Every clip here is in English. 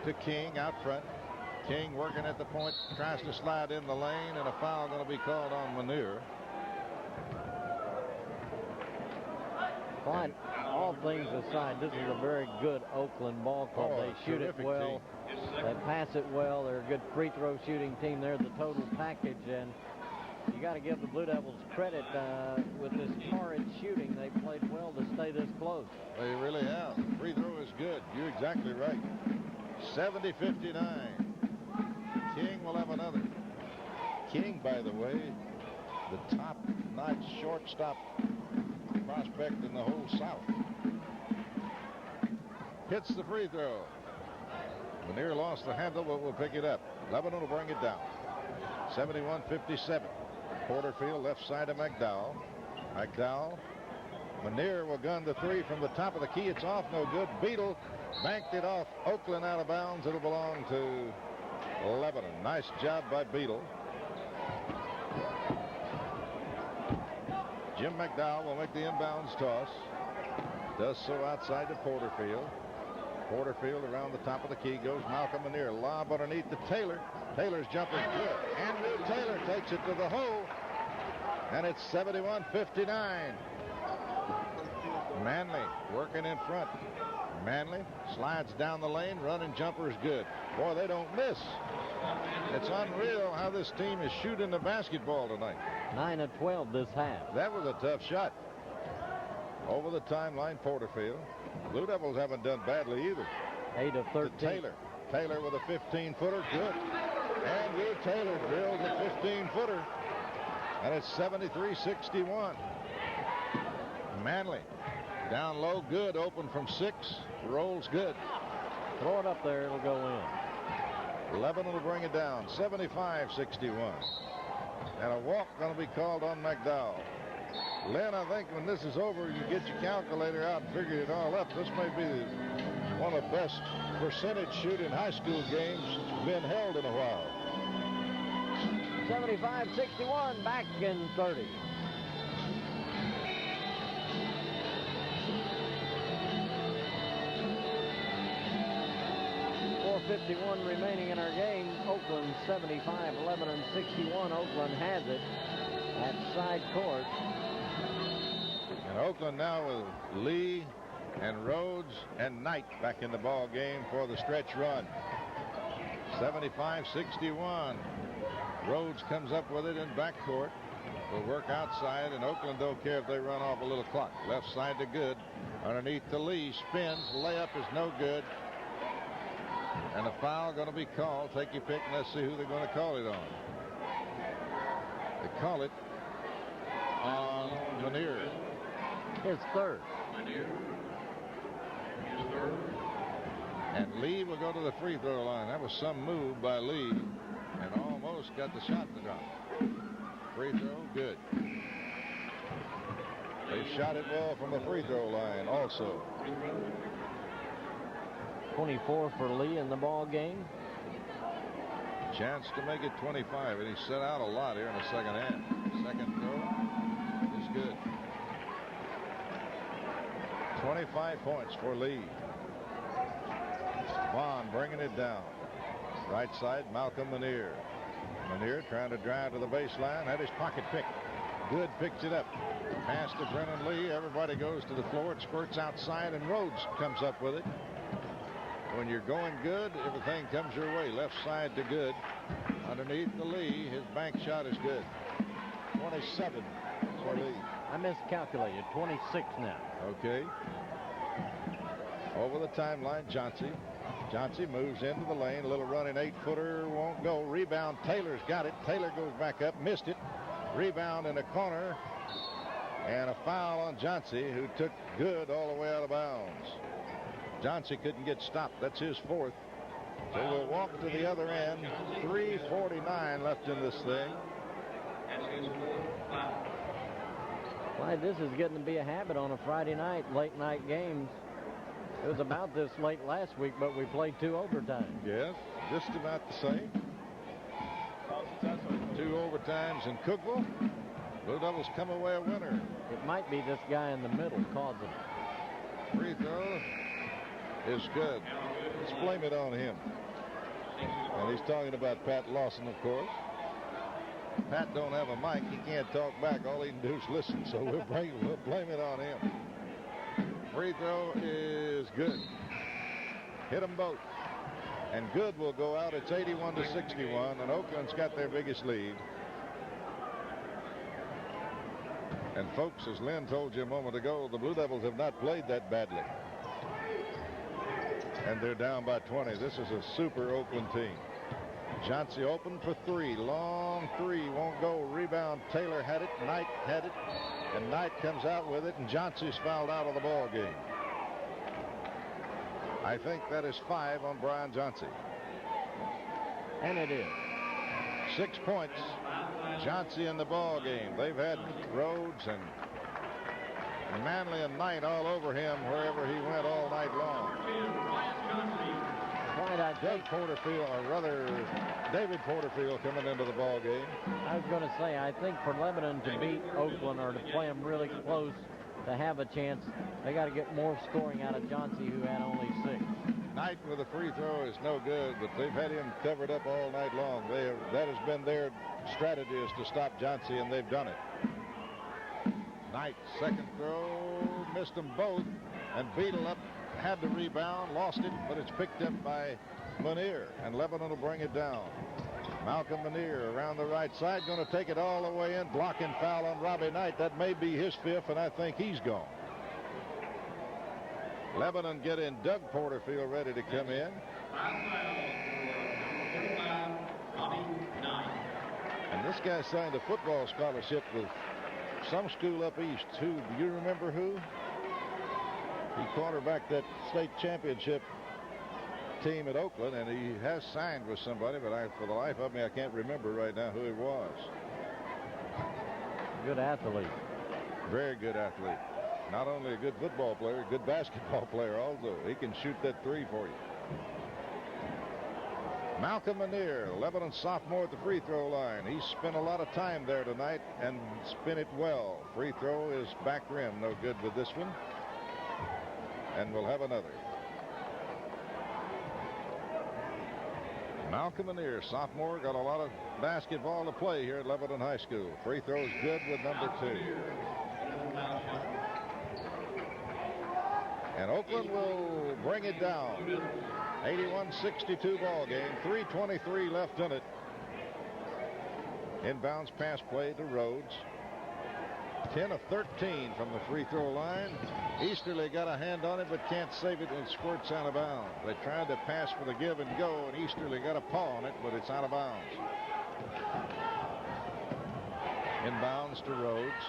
to King out front. King working at the point, tries to slide in the lane, and a foul going to be called on Manier. Clyde, all things aside, this is a very good Oakland ball club. They shoot it well. They pass it well. They're a good free throw shooting team. They're the total package, and you got to give the Blue Devils credit with this torrid shooting. They played well to stay this close. They really have. The free throw is good. You're exactly right. 70-59. King will have another. King, by the way, the top-notch shortstop prospect in the whole South. Hits the free throw. Manier lost the handle, but will pick it up. Lebanon will bring it down. 71-57. Porterfield left side of McDowell. McDowell. Manier will gun the three from the top of the key. It's off, no good. Beadle banked it off. Oakland out of bounds. It'll belong to Lebanon. Nice job by Beadle. Jim McDowell will make the inbounds toss. Does so outside to Porterfield. Porterfield around the top of the key goes Malcolm Manier. Lob underneath to Taylor. Taylor's jumper is good. Andrew Taylor takes it to the hole. And it's 71-59. Manley working in front. Manley slides down the lane. Running jumper is good. Boy, they don't miss. It's unreal how this team is shooting the basketball tonight. 9 of 12 this half. That was a tough shot. Over the timeline, Porterfield. Blue Devils haven't done badly either. 8 of 13. To Taylor. Taylor with a 15-footer. Good. Andrew Taylor drills a 15-footer. And it's 73-61. Manley down low. Good. Open from 6. Rolls good. Throw it up there. It'll go in. Lebanon will bring it down. 75-61. And a walk going to be called on McDowell. Len, I think when this is over, you get your calculator out and figure it all up. This may be one of the best percentage shooting high school games been held in a while. 75-61, back in 30. .451 remaining in our game. Oakland 75, Lebanon 61. Oakland has it at side court. And Oakland now with Lee and Rhodes and Knight back in the ball game for the stretch run. 75-61. Rhodes comes up with it in backcourt. Will work outside, and Oakland don't care if they run off a little clock. Left side to Good. Underneath to Lee. Spins. Layup is no good. And a foul going to be called. Take your pick, and let's see who they're going to call it on. They call it on Manier. His third. And Lee will go to the free throw line. That was some move by Lee, and almost got the shot to drop. Free throw, good. They shot it well from the free throw line also. 24 for Lee in the ball game. Chance to make it 25, and he set out a lot here in the second half. Second throw is good. 25 points for Lee. Vaughn bringing it down. Right side, Malcolm Manier. Manier trying to drive to the baseline. Had his pocket picked. Good picks it up. Pass to Brennan Lee. Everybody goes to the floor. It squirts outside, and Rhodes comes up with it. When you're going good, everything comes your way. Left side to Good. Underneath the Lee, his bank shot is good. 27 for Lee. I miscalculated. 26 now. Okay. Over the timeline, Chauncey. Chauncey moves into the lane. A little running 8-footer won't go. Rebound. Taylor's got it. Taylor goes back up. Missed it. Rebound in the corner. And a foul on Chauncey, who took Good all the way out of bounds. Chauncey couldn't get stopped. That's his fourth. So we'll walk to the other end. 3:49 left in this thing. Why, this is getting to be a habit on a Friday night, late night games. It was about this late last week, but we played 2 overtimes. Yes, just about the same. 2 overtimes in Cookeville. Blue Devils come away a winner. It might be this guy in the middle causing it. Free throw is good. Let's blame it on him. And he's talking about Pat Lawson, of course. Pat don't have a mic. He can't talk back. All he can do is listen. So we'll blame it on him. Free throw is good. Hit them both. And good will go out. It's 81-61. And Oakland's got their biggest lead. And folks, as Lynn told you a moment ago, the Blue Devils have not played that badly. And they're down by 20. This is a super Oakland team. Johnson open for three. Long three. Won't go. Rebound. Taylor had it. Knight had it. And Knight comes out with it. And Johnson's fouled out of the ball game. I think that is 5 on Brian Johnson. And it is. 6 points. Johnson in the ball game. They've had Rhodes and Manley and Knight all over him wherever he went all night long. Doug Porterfield, or rather David Porterfield, coming into the ball game. I was going to say, I think for Lebanon to beat Oakland or to play them really close to have a chance, they got to get more scoring out of Johnson, who had only 6. Knight with a free throw is no good, but they've had him covered up all night long. That has been their strategy, is to stop Johnson, and they've done it. Knight, second throw, missed them both, and Beadle up, had the rebound, lost it, but it's picked up by Manier, and Lebanon will bring it down. Malcolm Manier around the right side, going to take it all the way in, blocking foul on Robbie Knight. That may be his 5th, and I think he's gone. Lebanon get in Doug Porterfield ready to come in. And this guy signed a football scholarship with some school up east, too. Do you remember who? He quarterbacked that state championship team at Oakland, and he has signed with somebody, but for the life of me, I can't remember right now who it was. Good athlete. Very good athlete. Not only a good football player, a good basketball player also. He can shoot that 3 for you. Malcolm Manier, Lebanon sophomore at the free throw line. He spent a lot of time there tonight and spent it well. Free throw is back rim. No good with this one. And we'll have another. Malcolm Manier, sophomore, got a lot of basketball to play here at Lebanon High School. Free throw's good with number 2. And Oakland will bring it down. 81-62 ball game. 3:23 left in it. Inbounds pass play to Rhodes. 10 of 13 from the free throw line. Easterly got a hand on it, but can't save it when it squirts out of bounds. They tried to pass for the give and go, and Easterly got a paw on it, but it's out of bounds. Inbounds to Rhodes.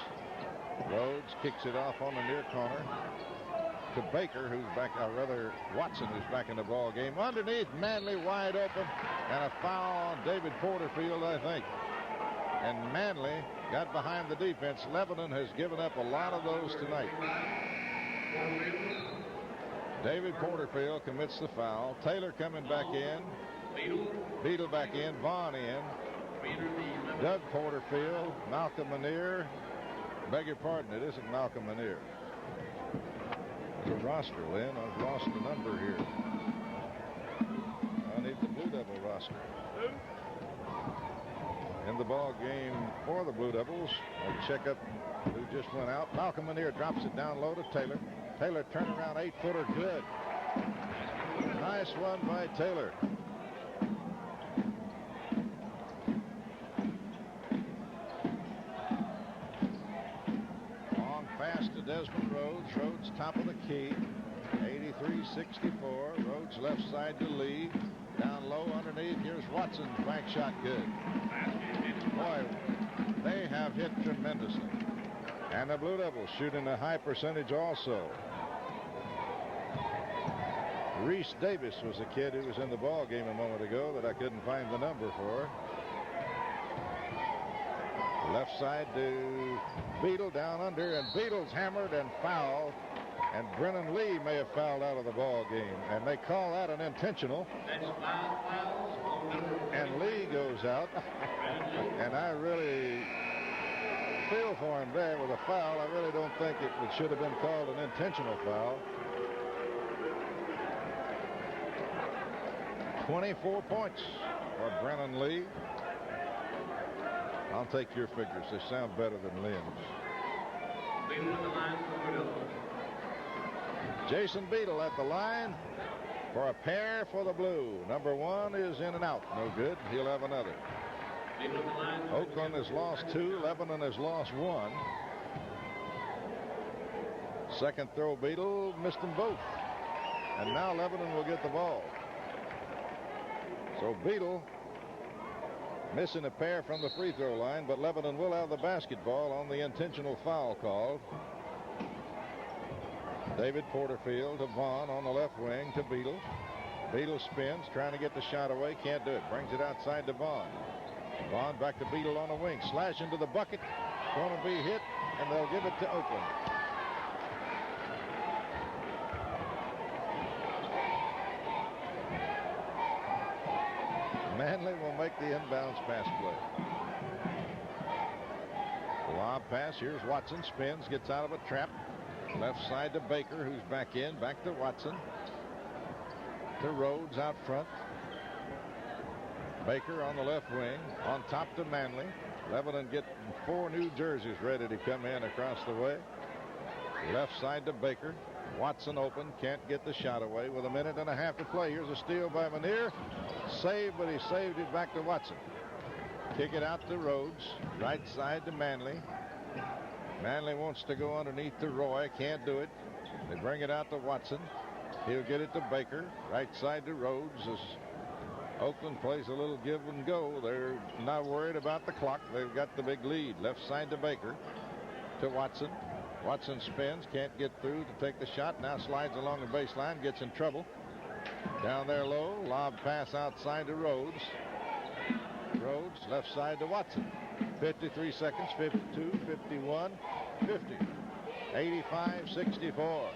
Rhodes kicks it off on the near corner to Baker, who's back, or rather Watson, who's back in the ball game. Underneath, Manley wide open, and a foul on David Porterfield, I think. And Manley got behind the defense. Lebanon has given up a lot of those tonight. David Porterfield commits the foul. Taylor coming back in. Beadle back in. Vaughn in. Doug Porterfield. Malcolm Manier. Beg your pardon, it isn't Malcolm Manier. The roster, Lynn. I've lost the number here. I need the Blue Devil roster. In the ball game for the Blue Devils. I'll check up who just went out. Malcolm Manier drops it down low to Taylor. Taylor turnaround 8-footer, good. Nice one by Taylor. Long pass to Desmond Rhodes. Rhodes top of the key. 83-64. Rhodes left side to Lee. Down low underneath. Here's Watson's back shot, good. Boy, they have hit tremendously. And the Blue Devils shooting a high percentage also. Reese Davis was a kid who was in the ball game a moment ago that I couldn't find the number for. Left side to Beadle, down under, and Beadle's hammered and fouled. And Brennan Lee may have fouled out of the ball game, and they call that an intentional. And Lee goes out, and I really feel for him there with a foul. I really don't think it should have been called an intentional foul. 24 points for Brennan Lee. I'll take your figures. They sound better than Lynn's. Jason Beadle at the line for a pair for the Blue. Number 1 is in and out. No good. He'll have another. Oakland has lost 2. Lebanon has lost 1. Second throw, Beadle missed them both. And now Lebanon will get the ball. So Beadle missing a pair from the free throw line, but Lebanon will have the basketball on the intentional foul call. David Porterfield to Vaughn on the left wing to Beadle. Beadle spins, trying to get the shot away, can't do it. Brings it outside to Vaughn. Vaughn back to Beadle on the wing. Slash into the bucket. Going to be hit, and they'll give it to Oakland. Manley will make the inbounds pass play. Lob pass. Here's Watson. Spins, gets out of a trap. Left side to Baker, who's back in. Back to Watson. To Rhodes out front. Baker on the left wing. On top to Manley. Lebanon getting 4 new jerseys ready to come in across the way. Left side to Baker. Watson open. Can't get the shot away with 1.5 minutes to play. Here's a steal by Manier. Save, but he saved it back to Watson. Kick it out to Rhodes. Right side to Manley. Manley wants to go underneath to Roy. Can't do it. They bring it out to Watson. He'll get it to Baker. Right side to Rhodes as Oakland plays a little give and go. They're not worried about the clock. They've got the big lead. Left side to Baker. To Watson. Watson spins. Can't get through to take the shot. Now slides along the baseline. Gets in trouble. Down there low. Lob pass outside to Rhodes. Rhodes left side to Watson. 53 seconds. 52, 51, 50. 85, 64.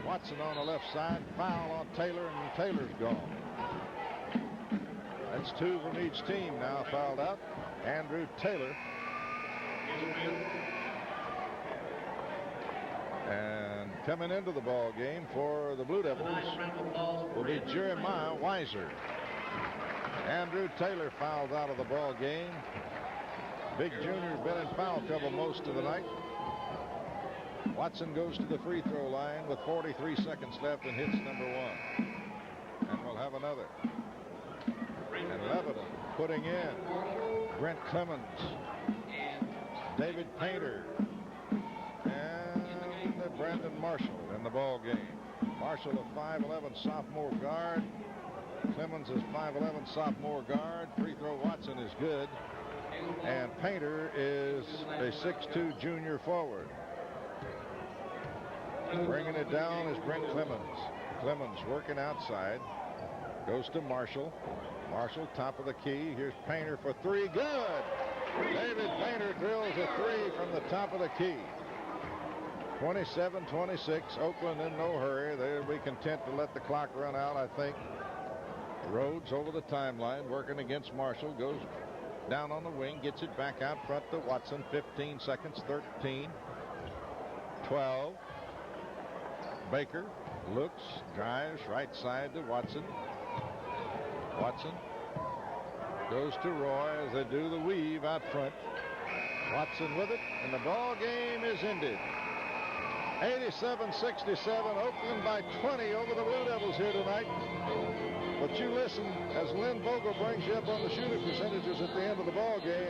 Watson on the left side. Foul on Taylor, and Taylor's gone. That's 2 from each team now fouled out. Andrew Taylor. And coming into the ball game for the Blue Devils will be Jeremiah Weiser. Andrew Taylor fouled out of the ball game. Big Junior's been in foul trouble most of the night. Watson goes to the free throw line with 43 seconds left and hits number 1. And we'll have another. And Lebanon putting in Brent Clemens, David Painter, and Brandon Marshall in the ball game. Marshall, a 5'11" sophomore guard. Clemens is 5'11" sophomore guard. Free throw Watson is good. And Painter is a 6'2" junior forward. Bringing it down is Brent Clemens. Clemens working outside. Goes to Marshall. Marshall top of the key. Here's Painter for 3. Good. David Painter drills a 3 from the top of the key. 27-26. Oakland in no hurry. They'll be content to let the clock run out, I think. Rhodes over the timeline, working against Marshall. Goes down on the wing, gets it back out front to Watson. 15 seconds, 13, 12. Baker looks, drives, right side to Watson. Watson goes to Roy as they do the weave out front. Watson with it, and the ball game is ended. 87-67, Oakland by 20 over the Blue Devils here tonight. But you listen as Lynn Vogel brings you up on the shooting percentages at the end of the ball game.